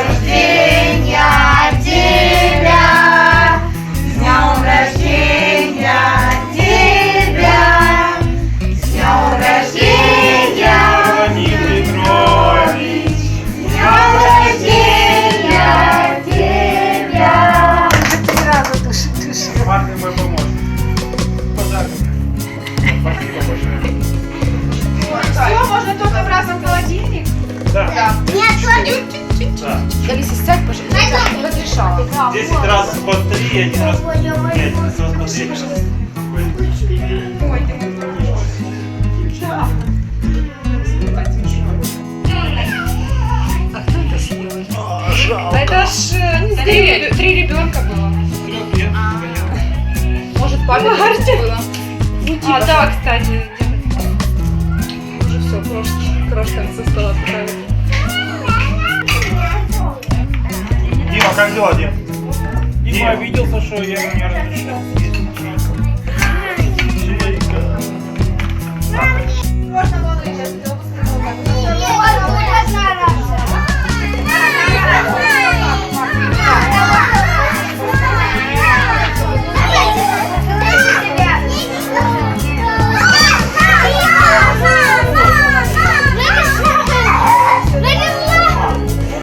рождения тебя, с днем рождения тебя, с днем рождения, Леонид Петрович. с днем рождения тебя. Сразу туши. Марtin мой помощник. Подарок. Спасибо большое. Все, можно только в разном холодильник. Да. Да. Алиса, сядь, пожалуйста. Я не разрешала. 10 раз по 3, 1 раз по 5, 10 раз по 3. Ой, ты мой хороший. А кто это съел? Да это ж три ребенка было. Может, папе было? А, да, кстати. Уже все, крошками со стола отправили. Дима, как дела, Дим? Дима обиделся, что я ему не разрешил.